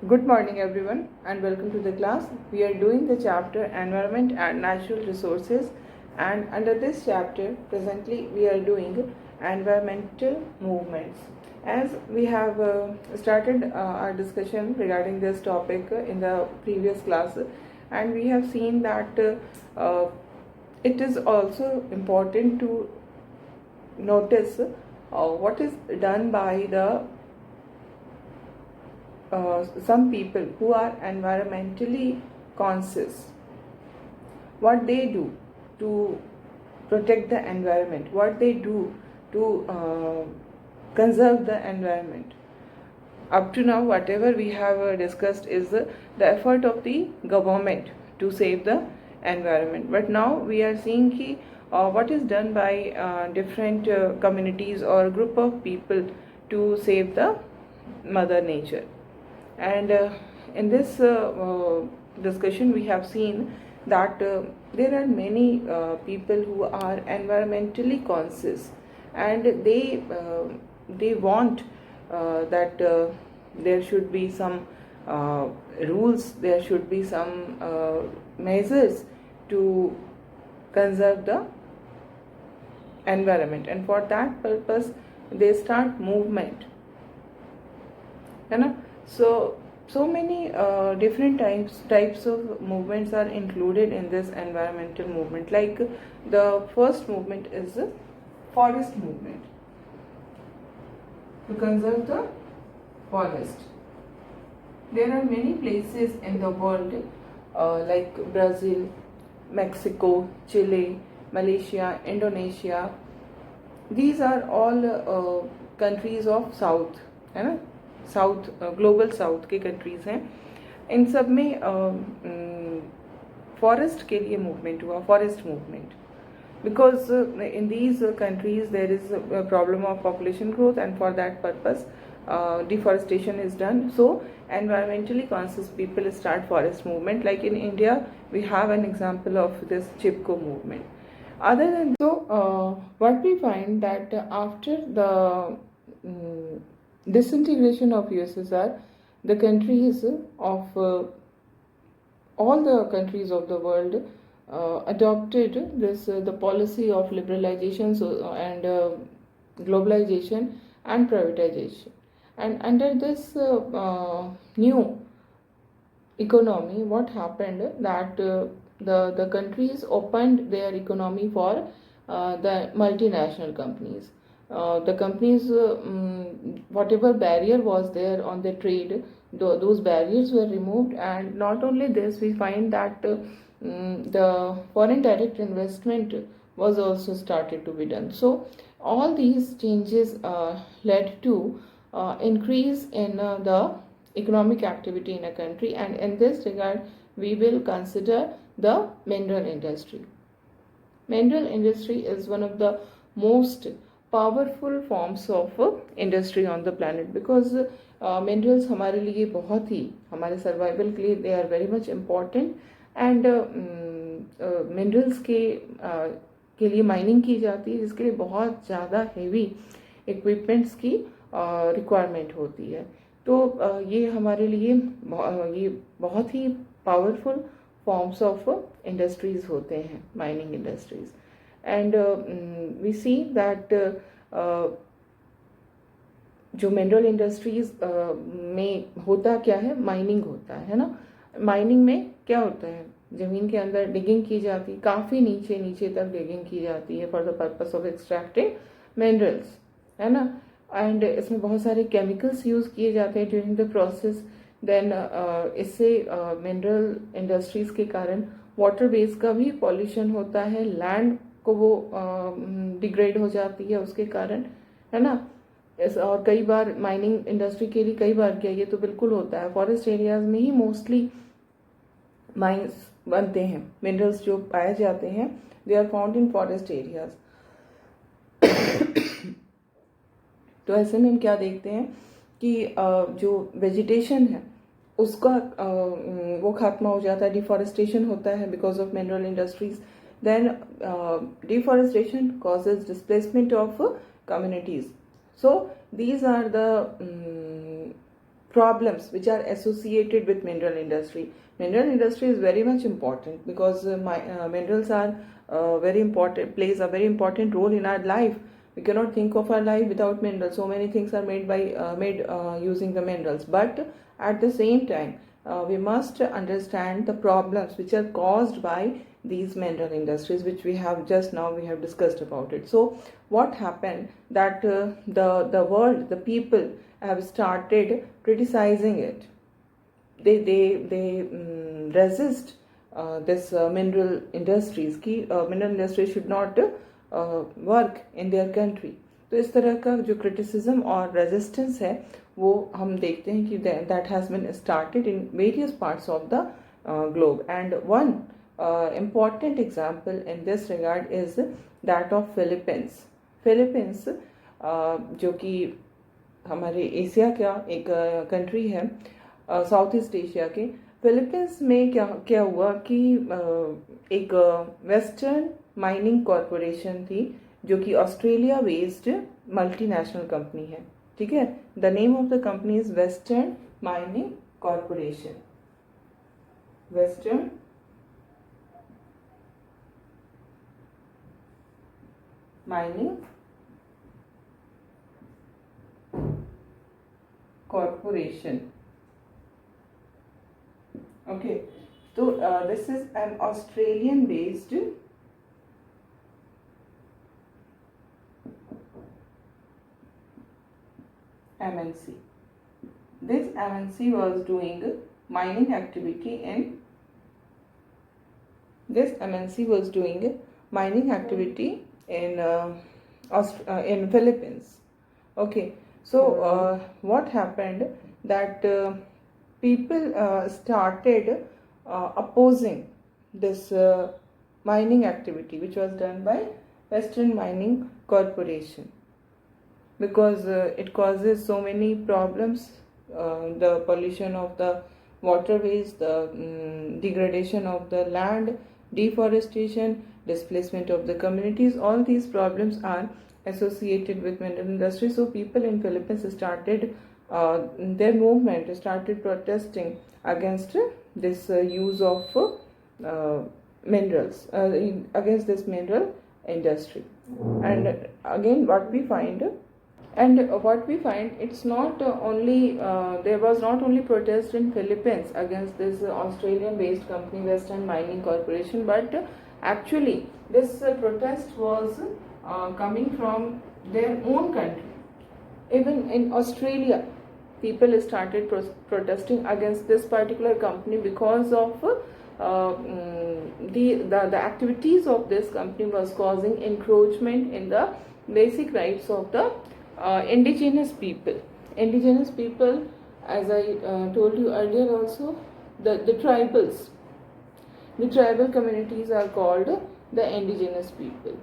Good morning everyone and welcome to the class. We are doing the chapter Environment and Natural Resources, and under this chapter presently we are doing environmental movements. As we have started our discussion regarding this topic in the previous class, and we have seen that it is also important to notice what is done by the some people who are environmentally conscious, what they do to protect the environment, what they do to conserve the environment. Up to now, whatever we have discussed is the effort of the government to save the environment. But now we are seeing what is done by different communities or group of people to save the mother nature. And in this discussion we have seen that there are many people who are environmentally conscious, and they want that there should be some rules, there should be some measures to conserve the environment, and for that purpose they start movement, है ना. So many different types of movements are included in this environmental movement. Like the first movement is the forest movement, to conserve the forest. There are many places in the world like Brazil, Mexico, Chile, Malaysia, Indonesia. These are all countries of south, है ना, south global south के countries हैं. इन सब में forest के लिए movement हुआ, forest movement, because in these countries there is a problem of population growth, and for that purpose deforestation is done. So environmentally conscious people start forest movement. Like in India we have an example of this Chipko movement. Other than what we find that after the disintegration of USSR, the countries of all the countries of the world adopted this the policy of liberalization and globalization and privatization. And under this new economy, what happened that the countries opened their economy for the multinational companies. The companies, whatever barrier was there on the trade, those barriers were removed. And not only this, we find that the foreign direct investment was also started to be done. So all these changes led to increase in the economic activity in a country. And in this regard we will consider the mineral industry. Mineral industry is one of the most powerful forms of industry on the planet, because minerals हमारे लिए बहुत ही, हमारे survival के लिए they are very much important. And minerals के लिए mining की जाती है, जिसके लिए बहुत ज़्यादा हेवी इक्विपमेंट्स की रिक्वायरमेंट होती है. तो ये हमारे लिए ये बहुत ही पावरफुल फॉर्म्स ऑफ इंडस्ट्रीज़ होते हैं, mining industries. And we see that जो मिनरल इंडस्ट्रीज में होता क्या है, माइनिंग होता है ना. माइनिंग में क्या होता है, ज़मीन के अंदर डिगिंग की जाती है, काफ़ी नीचे नीचे तक डिगिंग की जाती है for the purpose of extracting minerals, है ना. एंड इसमें बहुत सारे केमिकल्स यूज़ किए जाते हैं ड्यूरिंग द प्रोसेस. देन इससे मिनरल इंडस्ट्रीज़ के कारण वाटर बेस का भी पॉल्यूशन होता है, लैंड को वो डिग्रेड हो जाती है उसके कारण, है ना. और कई बार माइनिंग इंडस्ट्री के लिए कई बार क्या, ये तो बिल्कुल होता है, फॉरेस्ट एरियाज में ही मोस्टली माइंस बनते हैं. मिनरल्स जो पाए जाते हैं they are found in forest areas. तो ऐसे में हम क्या देखते हैं कि जो वेजिटेशन है उसका वो खात्मा हो जाता है, डिफॉरेस्टेशन होता है because of mineral industries. Then deforestation causes displacement of communities. So these are the problems which are associated with mineral industry. Mineral industry is very much important because minerals are very important, plays a very important role in our life. We cannot think of our life without minerals. So many things are made using the minerals. But at the same time, we must understand the problems which are caused by these mineral industries, which we have just now we have discussed about it. So what happened that the world, the people have started criticizing it. They resist this mineral industries की mineral industries should not work in their country. तो इस तरह का जो criticism और resistance है वो हम देखते हैं कि that has been started in various parts of the globe. And one important example in this regard is that of Philippines. Philippines जो कि हमारे एशिया का एक कंट्री है, साउथ ईस्ट एशिया के. फिलीपींस में क्या क्या हुआ कि एक वेस्टर्न माइनिंग कॉरपोरेशन थी जो कि ऑस्ट्रेलिया बेस्ड मल्टीनेशनल कंपनी है. ठीक है, the name of the company is western mining corporation. Western mining corporation. Okay, so this is an Australian based MNC. This MNC was doing mining activity in in Philippines. Okay, so what happened that people started opposing this mining activity which was done by Western Mining Corporation because it causes so many problems, the pollution of the waterways, the degradation of the land, deforestation, displacement of the communities. All these problems are associated with mineral industry. So people in Philippines started their movement started protesting against this use of minerals, against this mineral industry. And again what we find, it's not only there was not only protest in Philippines against this Australian based company Western Mining Corporation, but actually this protest was coming from their own country. Even in Australia, people started protesting against this particular company because of the activities of this company was causing encroachment in the basic rights of the indigenous people. Indigenous people, as I told you earlier also, the tribals, the tribal communities are called the indigenous people.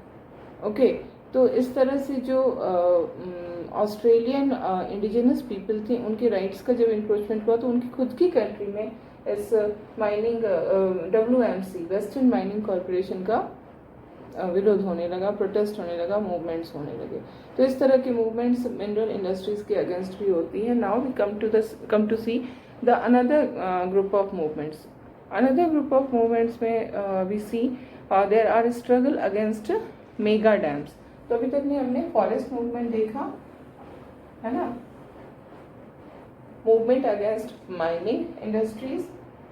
Okay, तो इस तरह से जो Australian indigenous people थे उनके rights का जब encroachment हुआ तो उनकी खुद की कंट्री में इस mining WMC western mining corporation का विरोध होने लगा, प्रोटेस्ट होने लगा, मूवमेंट्स होने लगे. तो इस तरह के मूवमेंट्स मिनरल इंडस्ट्रीज के अगेंस्ट भी होती है. Now we come to see the another group of movements. Another group of movements में we see there are struggle against mega dams. तो अभी तक ने हमने फॉरेस्ट मूवमेंट देखा है ना, movement against mining industries.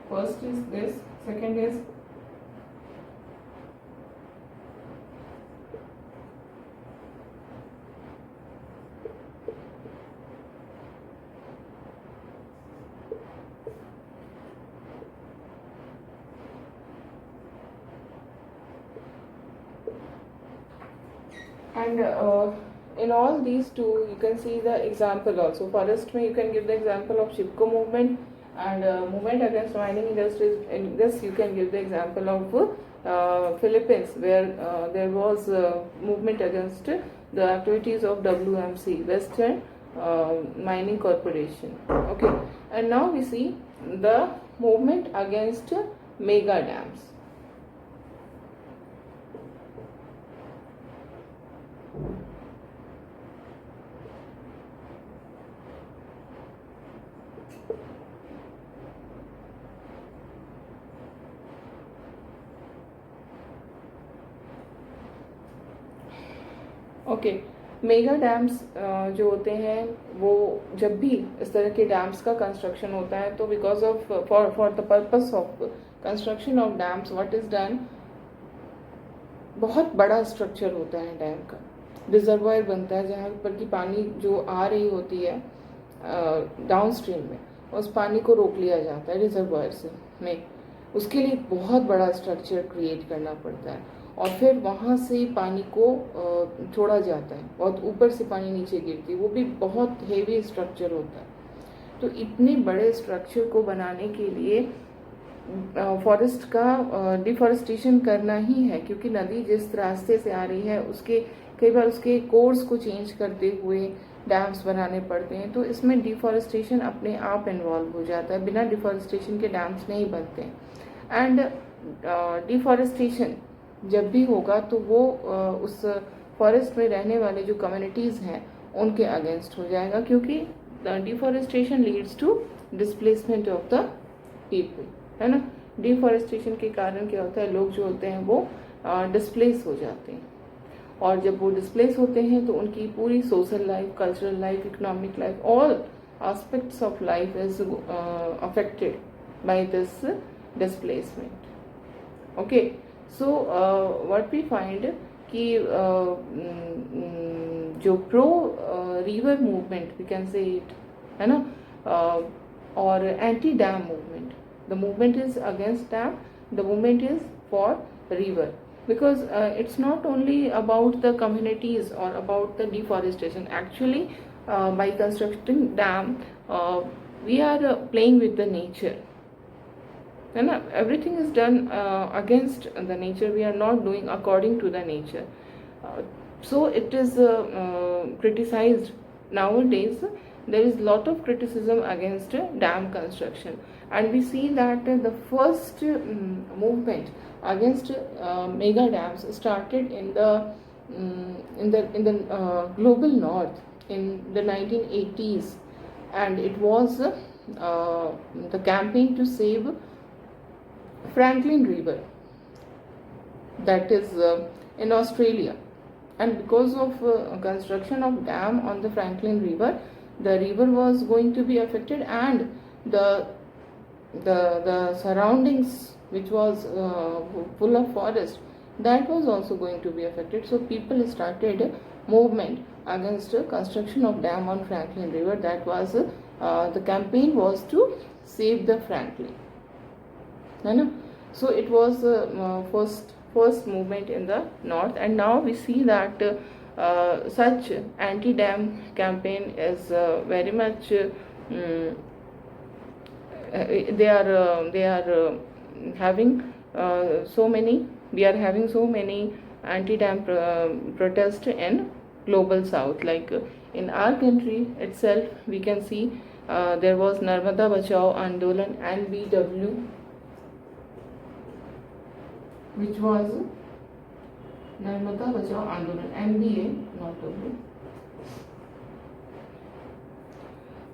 First is this, second is and in all these two you can see the example also. Forest mein you can give the example of Chipko movement, and movement against mining industries, in this you can give the example of Philippines where there was movement against the activities of WMC Western Mining Corporation. Okay, and now we see the movement against mega dams. Okay, mega dams जो होते हैं वो जब भी इस तरह के dams का कंस्ट्रक्शन होता है तो because of for the purpose of construction of dams what is done, बहुत बड़ा स्ट्रक्चर होता है डैम का, रिजर्वायर बनता है जहाँ पर कि पानी जो आ रही होती है डाउन स्ट्रीम में, उस पानी को रोक लिया जाता है रिजर्वायर से में। उसके लिए बहुत बड़ा स्ट्रक्चर क्रिएट करना पड़ता है और फिर वहाँ से पानी को छोड़ा जाता है, बहुत ऊपर से पानी नीचे गिरती है, वो भी बहुत हेवी स्ट्रक्चर होता है। तो इतने बड़े स्ट्रक्चर को बनाने के लिए फॉरेस्ट का डिफॉरेस्टेशन करना ही है, क्योंकि नदी जिस रास्ते से आ रही है उसके कई बार उसके कोर्स को चेंज करते हुए डैम्स बनाने पड़ते हैं, तो इसमें डिफॉरेस्टेशन अपने आप इन्वॉल्व हो जाता है, बिना डिफॉरेस्टेशन के डैम्स नहीं बनते हैं। एंड डिफॉरेस्टेशन जब भी होगा तो वो उस फॉरेस्ट में रहने वाले जो कम्युनिटीज़ हैं उनके अगेंस्ट हो जाएगा, क्योंकि deforestation leads to displacement of the people, है ना। डिफॉरेस्टेशन के कारण क्या होता है, लोग जो होते हैं वो डिस्प्लेस हो जाते हैं, और जब वो डिस्प्लेस होते हैं तो उनकी पूरी social life, cultural life, economic life, all aspects of life is affected by this displacement. Okay, so what we find कि जो pro river movement we can say it, है ना, और anti dam movement, the movement is against dam, the movement is for river, because it's not only about the communities or about the deforestation. Actually by constructing dam we are playing with the nature, है ना, everything is done against the nature, we are not doing according to the nature. So it is criticized nowadays. There is lot of criticism against dam construction, and we see that the first movement against mega dams started in the global north in the 1980s, and it was the campaign to save Franklin River, that is in Australia. And because of construction of dam on the Franklin River, the river was going to be affected, and the surroundings which was full of forest, that was also going to be affected. So people started movement against construction of dam on Franklin River. That was the campaign was to save the Franklin, है ना. So it was first movement in the north, and now we see that such anti-dam campaign is very much they are having so many, we are having so many anti-dam protests in global south. Like in our country itself we can see there was Narmada Bachao Andolan, NBW, which was Narmada Bachao Andolan, NBA, not W,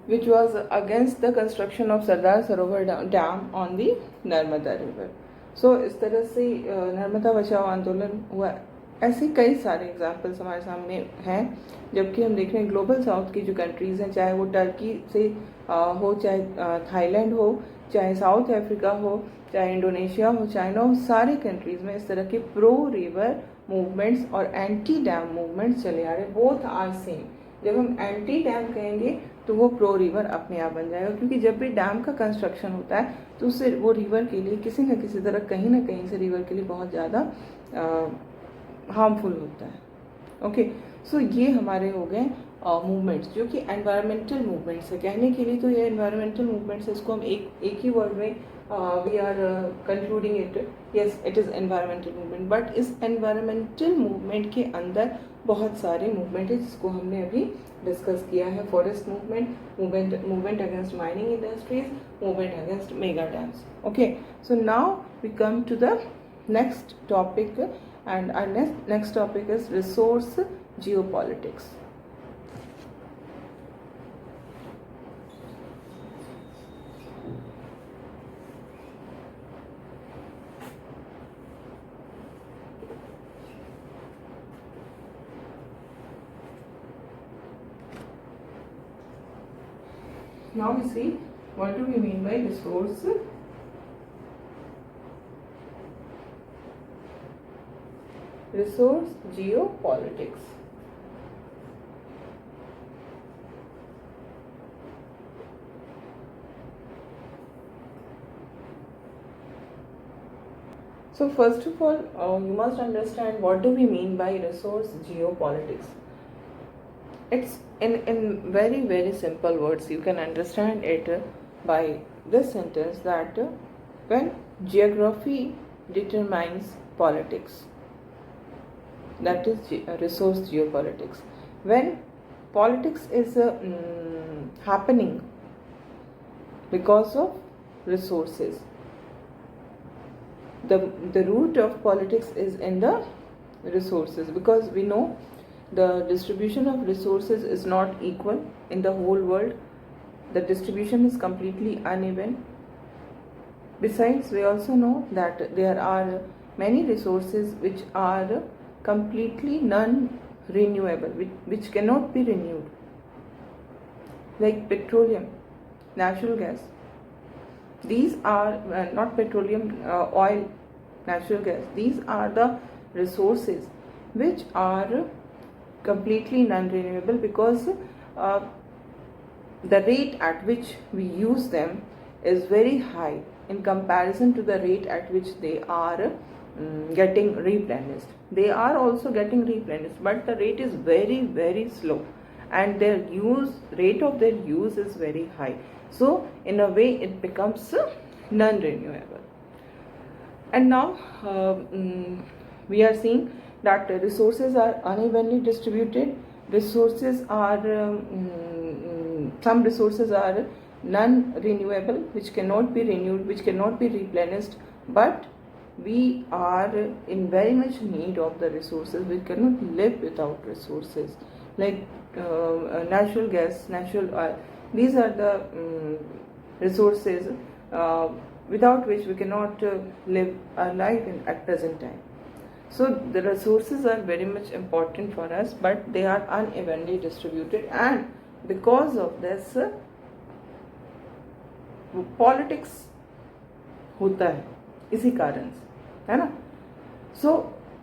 which was against the construction of Sardar Sarovar Dam on the Narmada River. So इस तरह से नर्मदा बचाओ आंदोलन हुआ. ऐसे कई सारे examples हमारे सामने हैं. जबकि हम देख रहे हैं ग्लोबल साउथ की जो कंट्रीज़ हैं, चाहे वो टर्की से हो, चाहे थाईलैंड हो, चाहे साउथ अफ्रीका हो, चाहे इंडोनेशिया हो, चाइना हो, सारे कंट्रीज़ में इस तरह के प्रो रिवर मूवमेंट्स और एंटी डैम मूवमेंट्स चले आ रहे. Both are same. जब हम एंटी डैम कहेंगे तो वो प्रो रिवर अपने आप बन जाएगा, क्योंकि जब भी डैम का कंस्ट्रक्शन होता है तो उससे वो रिवर के लिए किसी न किसी तरह, कहीं ना कहीं से रिवर के लिए बहुत ज़्यादा हार्मफुल होता है. ओके, सो ये हमारे हो गए मूवमेंट्स जो कि एनवायरमेंटल मूवमेंट्स है. कहने के लिए तो ये एनवायरमेंटल मूवमेंट्स है, इसको हम एक ही वर्ड में we are concluding it, yes it is environmental movement. But इस एनवायरमेंटल मूवमेंट के अंदर बहुत सारे मूवमेंट है जिसको हमने अभी डिस्कस किया है. Forest movement against mining industries, movement against mega dams. Okay, so now we come to the next topic, and our next topic is resource geopolitics. now we see what do we mean by resource geopolitics. So first of all, you must understand what do we mean by resource geopolitics. It's in very very simple words. You can understand it by this sentence that when geography determines politics, that is resource geopolitics. When politics is happening because of resources, the root of politics is in the resources, because we know the distribution of resources is not equal in the whole world. The distribution is completely uneven. Besides, we also know that there are many resources which are completely non-renewable, which cannot be renewed, like petroleum, natural gas. These are not petroleum, oil, natural gas. These are the resources which are completely non-renewable, because the rate at which we use them is very high in comparison to the rate at which they are getting replenished. They are also getting replenished, but the rate is very very slow, and their rate of their use is very high. So in a way it becomes non-renewable. And now we are seeing that resources are unevenly distributed. Resources are some resources are non-renewable, which cannot be renewed, which cannot be replenished, but we are in very much need of the resources. We cannot live without resources, like natural gas, natural oil. These are the resources without which we cannot live our life at present time. So the resources are very much important for us, but they are unevenly distributed, and because of this politics होता है इसी कारण से, है ना. So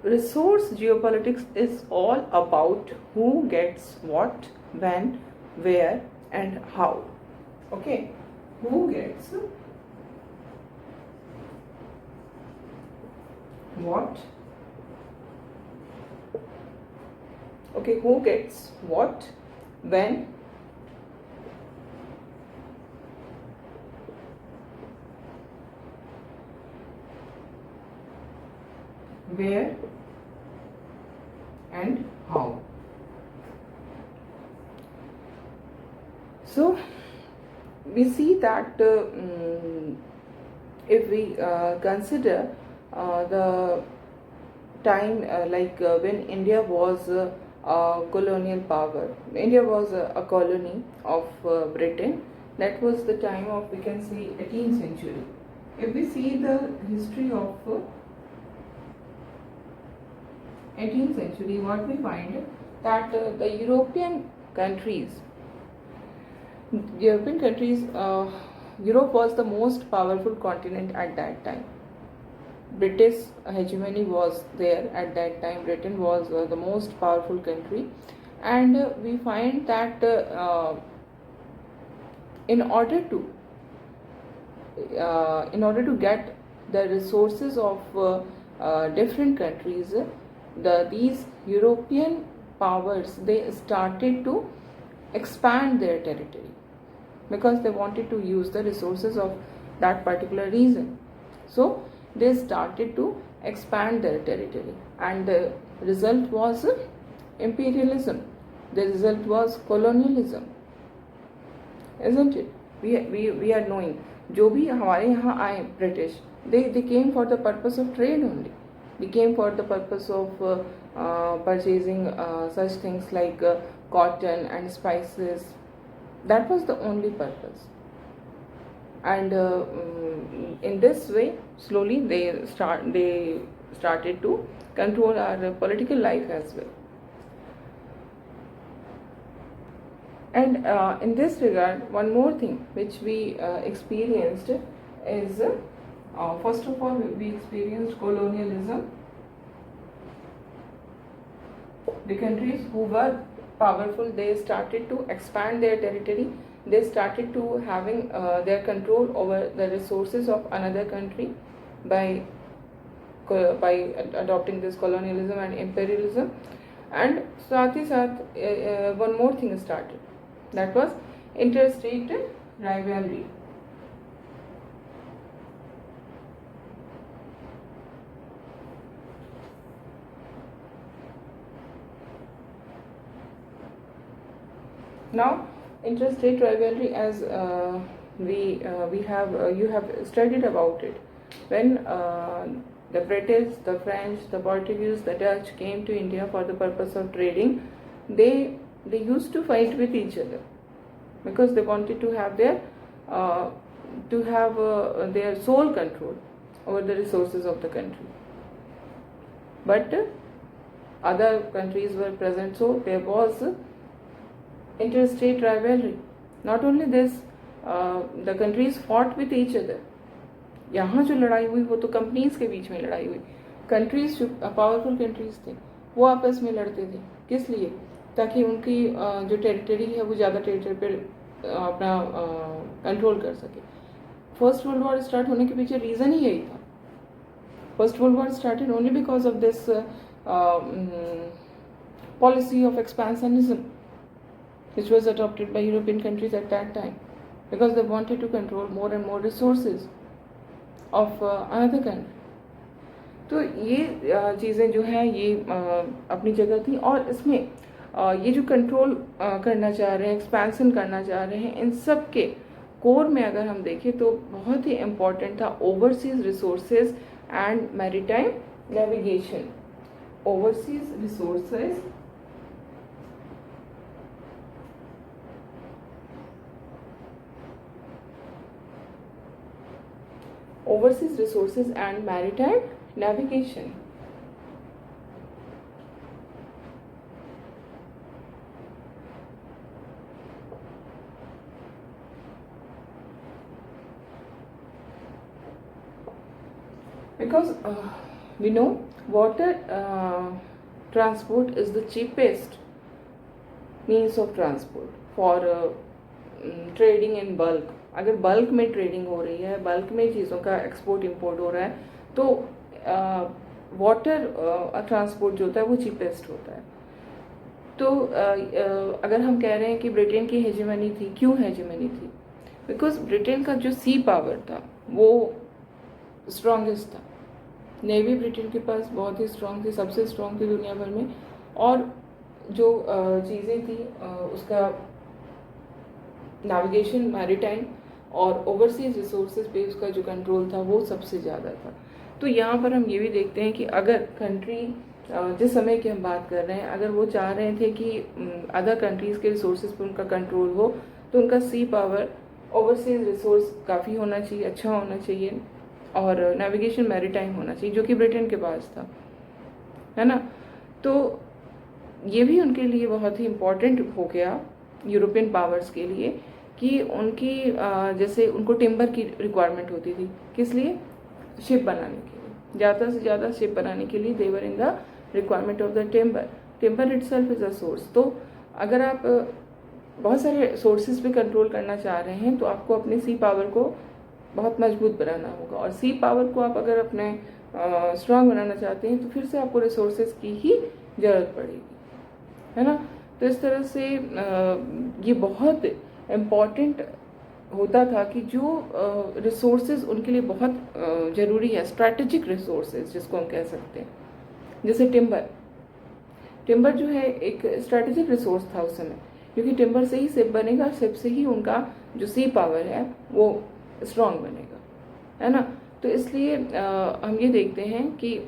resource geopolitics is all about who gets what, when, where and how. Okay, who gets what, okay, who gets what, when, where and how. So we see that if we consider the time when India was a colonial power, India was a colony of Britain. That was the time of, we can say, 18th century. If we see the history of 18th century, what we find that the European countries, Europe was the most powerful continent at that time. British hegemony was there at that time. Britain was the most powerful country, and we find that in order to get the resources of different countries, these European powers, they started to expand their territory, because they wanted to use the resources of that particular region. So they started to expand their territory, and the result was imperialism. The result was colonialism, isn't it? We are knowing, जो भी हमारे यहाँ आए British, they came for the purpose of trade only. They came for the purpose of purchasing such things like cotton and spices. That was the only purpose. And in this way, slowly they started to control our political life as well. And in this regard, one more thing which we experienced is, first of all, we experienced colonialism. The countries who were powerful, they started to expand their territory. They started to having their control over the resources of another country by adopting this colonialism and imperialism. And साथ ही साथ one more thing started, that was interstate rivalry. Now, interstate rivalry, as we have you have studied about it. When the British, the French, the Portuguese, the Dutch came to India for the purpose of trading, they used to fight with each other because they wanted to have their sole control over the resources of the country. But other countries were present, so there was interstate rivalry. Not only this, the countries fought with each other. यहाँ जो लड़ाई हुई वो तो companies के बीच में लड़ाई हुई. कंट्रीज जो पावरफुल कंट्रीज थे वो आपस में लड़ते थे. किस लिए? ताकि उनकी जो टेरिटरी है वो ज़्यादा टेरिटरी पर अपना कंट्रोल कर सके. फर्स्ट वर्ल्ड वॉर स्टार्ट होने के पीछे रीज़न ही यही था. First world war started only because of this policy of expansionism which was adopted by European countries at that time, because they wanted to control more and more resources of another country. तो ये चीज़ें जो हैं ये अपनी जगह थी. और इसमें ये जो कंट्रोल करना चाह रहे हैं, एक्सपेंशन करना चाह रहे हैं, इन सब के कोर में अगर हम देखें तो बहुत ही इम्पॉर्टेंट था overseas resources and maritime navigation. Overseas resources and maritime navigation. Because we know water transport is the cheapest means of transport for trading in bulk. अगर बल्क में ट्रेडिंग हो रही है, बल्क में चीज़ों का एक्सपोर्ट इंपोर्ट हो रहा है, तो वाटर ट्रांसपोर्ट जो होता है वो चीपेस्ट होता है. तो अगर हम कह रहे हैं कि ब्रिटेन की हेजेमनी थी, क्यों हेजेमनी थी? बिकॉज ब्रिटेन का जो सी पावर था वो स्ट्रॉन्गेस्ट था. नेवी ब्रिटेन के पास बहुत ही स्ट्रॉन्ग थी, सबसे स्ट्रॉन्ग थी दुनिया भर में. और जो चीज़ें थी उसका नेविगेशन, मैरीटाइम और ओवरसीज रिसोर्सेज पे उसका जो कंट्रोल था वो सबसे ज़्यादा था. तो यहाँ पर हम ये भी देखते हैं कि अगर कंट्री जिस समय की हम बात कर रहे हैं, अगर वो चाह रहे थे कि अदर कंट्रीज़ के रिसोर्सेज पर उनका कंट्रोल हो, तो उनका सी पावर, ओवरसीज रिसोर्स काफ़ी होना चाहिए, अच्छा होना चाहिए, और नेविगेशन, मैरीटाइम होना चाहिए, जो कि ब्रिटेन के पास था, है ना. तो ये भी उनके लिए बहुत ही इम्पोर्टेंट हो गया यूरोपियन पावर्स के लिए कि उनकी जैसे उनको टिम्बर की रिक्वायरमेंट होती थी. किस लिए? शिप बनाने के लिए, ज़्यादा से ज़्यादा शिप बनाने के लिए they were in the requirement of the timber. Timber itself is a source. तो अगर आप बहुत सारे सोर्सेज पे कंट्रोल करना चाह रहे हैं तो आपको अपने सी पावर को बहुत मजबूत बनाना होगा. और सी पावर को आप अगर अपने स्ट्रांग बनाना चाहते हैं तो फिर से आपको रिसोर्सेज की ही ज़रूरत पड़ेगी, है ना. तो इस तरह से ये बहुत इम्पॉर्टेंट होता था कि जो रिसोर्सेज उनके लिए बहुत ज़रूरी है, स्ट्रैटेजिक रिसोर्सेज जिसको हम कह सकते हैं, जैसे टिम्बर जो है एक स्ट्रैटेजिक रिसोर्स था उस समय, क्योंकि टिम्बर से ही शिप बनेगा, शिप से ही उनका जो सी पावर है वो स्ट्रॉन्ग बनेगा, है ना. तो इसलिए हम ये देखते हैं कि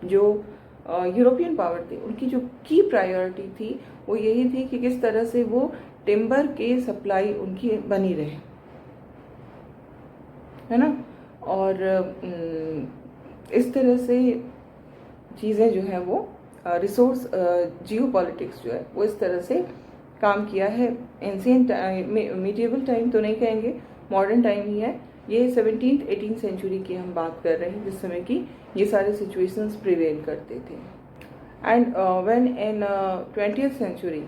जो यूरोपियन पावर थी उनकी जो की प्रायोरिटी थी वो यही थी कि किस तरह से वो टिम्बर के सप्लाई उनकी बनी रहे, है ना. और इस तरह से चीज़ें जो है वो रिसोर्स जियो पॉलिटिक्स जो है वो इस तरह से काम किया है। एंशियंट मीडिएवल टाइम तो नहीं कहेंगे, मॉडर्न टाइम ही है। ये 17th 18th सेंचुरी की हम बात कर रहे हैं, जिस समय की ये सारे सिचुएशंस प्रिवेल करते थे। And when in 20th century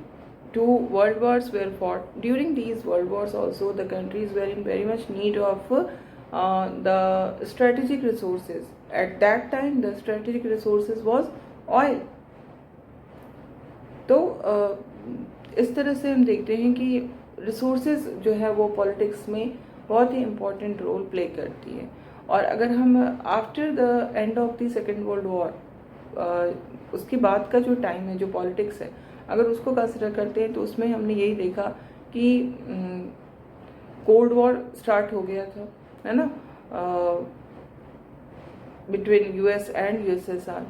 two world wars were fought. During these world wars also the countries were in very much need of the strategic resources. At that time the strategic resources was oil. तो इस तरह से हम देखते हैं कि resources जो है वो पॉलिटिक्स में बहुत ही इम्पोर्टेंट रोल प्ले करती है। और अगर हम after the end of the second world war उसके बाद का जो टाइम है, जो पॉलिटिक्स है, अगर उसको कंसिडर करते हैं तो उसमें हमने यही देखा कि कोल्ड वॉर स्टार्ट हो गया था, है ना, between US and USSR.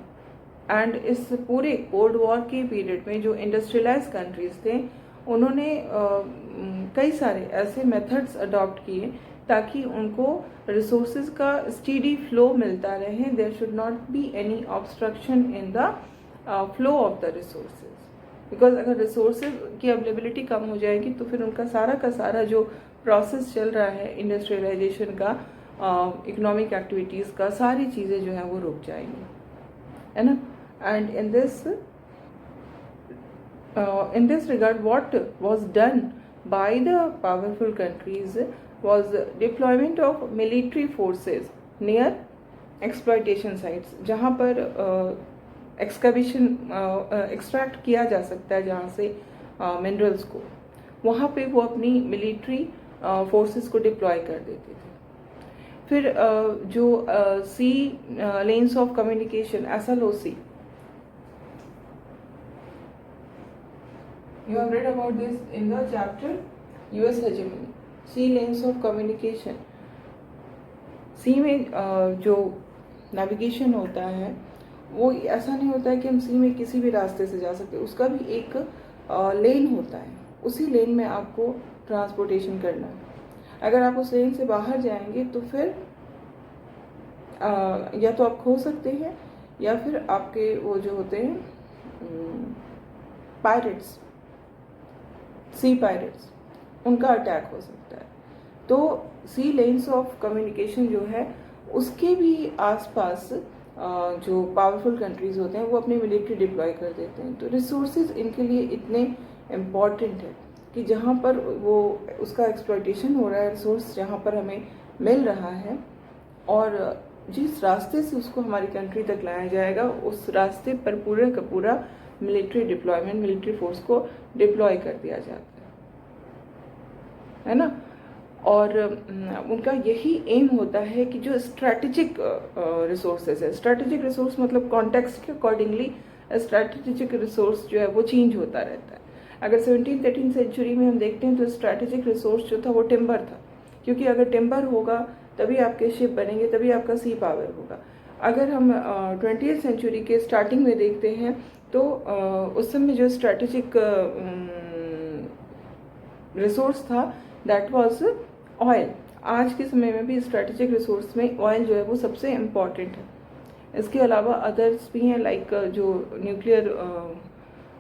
And इस पूरे कोल्ड वॉर के पीरियड में जो इंडस्ट्रियलाइज कंट्रीज थे उन्होंने कई सारे ऐसे मेथड्स अडॉप्ट किए ताकि उनको रिसोर्सेज का स्टीडी फ्लो मिलता रहे। There should not be any obstruction in the flow of the resources, because अगर रिसोर्सेज की अवेलेबिलिटी कम हो जाएगी तो फिर उनका सारा जो प्रोसेस चल रहा है इंडस्ट्रियलाइजेशन का, इकोनॉमिक एक्टिविटीज़ का, सारी चीज़ें जो हैं वो रुक जाएंगी, है ना। And in this regard what was done by the powerful countries was deployment of military forces near exploitation sites, जहाँ पर एक्सकवेशन एक्सट्रैक्ट किया जा सकता है जहाँ से मिनरल्स को, वहाँ पे वो अपनी मिलिट्री फोर्सेस को डिप्लॉय कर देते थे। फिर जो sea lanes of communication, SLOC, you have read about this in the chapter US hegemony. Sea lanes of communication, सी में जो नेविगेशन होता है वो ऐसा नहीं होता है कि हम सी में किसी भी रास्ते से जा सकते, उसका भी एक लेन होता है, उसी लेन में आपको ट्रांसपोर्टेशन करना है। अगर आप उस लेन से बाहर जाएंगे तो फिर या तो आप खो सकते हैं या फिर आपके वो जो होते हैं पायरेट्स, सी पायरेट्स, उनका अटैक हो सकता है। तो सी लेन्स ऑफ कम्युनिकेशन जो है उसके भी आसपास जो पावरफुल कंट्रीज़ होते हैं वो अपनी मिलिट्री डिप्लॉय कर देते हैं। तो रिसोर्सेज इनके लिए इतने इम्पॉर्टेंट है कि जहाँ पर वो उसका एक्सप्लॉयटेशन हो रहा है, रिसोर्स जहाँ पर हमें मिल रहा है और जिस रास्ते से उसको हमारी कंट्री तक लाया जाएगा उस रास्ते पर पूरे का पूरा मिलिट्री डिप्लॉयमेंट, मिलिट्री फोर्स को डिप्लॉय कर दिया जाता है ना। और उनका यही एम होता है कि जो स्ट्रैटेजिक रिसोर्सेज है, स्ट्रैटेजिक रिसोर्स मतलब कॉन्टेक्स्ट के अकॉर्डिंगली स्ट्रैटेजिक रिसोर्स जो है वो चेंज होता रहता है। अगर 17th 18th सेंचुरी में हम देखते हैं तो स्ट्रैटेजिक रिसोर्स जो था वो टिम्बर था, क्योंकि अगर टिम्बर होगा तभी आपके शिप बनेंगे, तभी आपका सी पावर होगा। अगर हम 20th सेंचुरी के स्टार्टिंग में देखते हैं तो उस समय जो स्ट्रैटेजिक रिसोर्स था दैट वाज ऑयल। आज के समय में भी स्ट्रैटेजिक रिसोर्स में ऑयल जो है वो सबसे इम्पॉर्टेंट है। इसके अलावा अदर्स भी हैं, लाइक जो न्यूक्लियर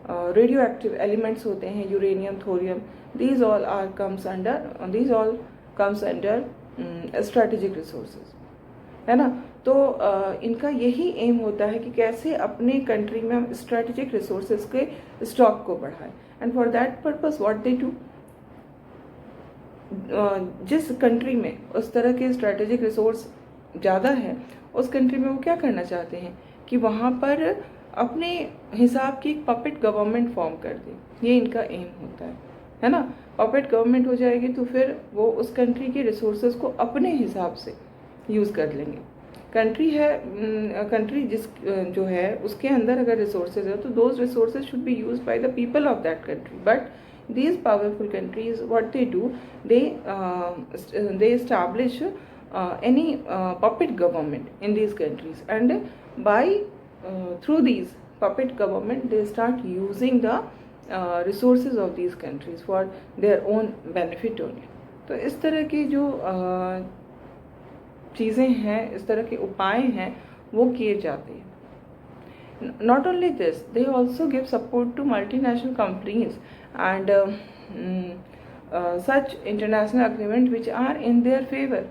रेडियो एक्टिव एलिमेंट्स होते हैं, uranium, thorium, these all comes under strategic resources, है ना। तो इनका यही एम होता है कि कैसे अपने कंट्री में हम स्ट्रैटेजिक रिसोर्सेज के स्टॉक को बढ़ाएं। And for that purpose what they do, जिस कंट्री में उस तरह के स्ट्रैटेजिक रिसोर्स ज़्यादा है उस कंट्री में वो क्या करना चाहते हैं कि वहाँ पर अपने हिसाब की एक पपेट गवर्नमेंट फॉर्म कर दे। ये इनका एम होता है ना। पपेट गवर्नमेंट हो जाएगी तो फिर वो उस कंट्री के रिसोर्सेज को अपने हिसाब से यूज़ कर लेंगे। कंट्री है, कंट्री जिस जो है उसके अंदर अगर रिसोर्सेज है तो those resources should be used by the people of that country. But these powerful countries, what they do, they establish any puppet government in these countries, and by through these puppet government they start using the resources of these countries for their own benefit only. तो इस तरह की जो चीज़ें हैं, इस तरह के उपाय हैं वो किए जाते हैं। not only this, they also give support to multinational companies and such international agreement which are in their favor,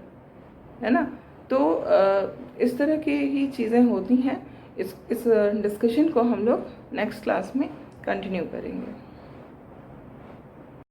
है ना. तो इस तरह की ही चीज़ें होती हैं. इस डिस्कशन को हम लोग नेक्स्ट क्लास में कंटिन्यू करेंगे.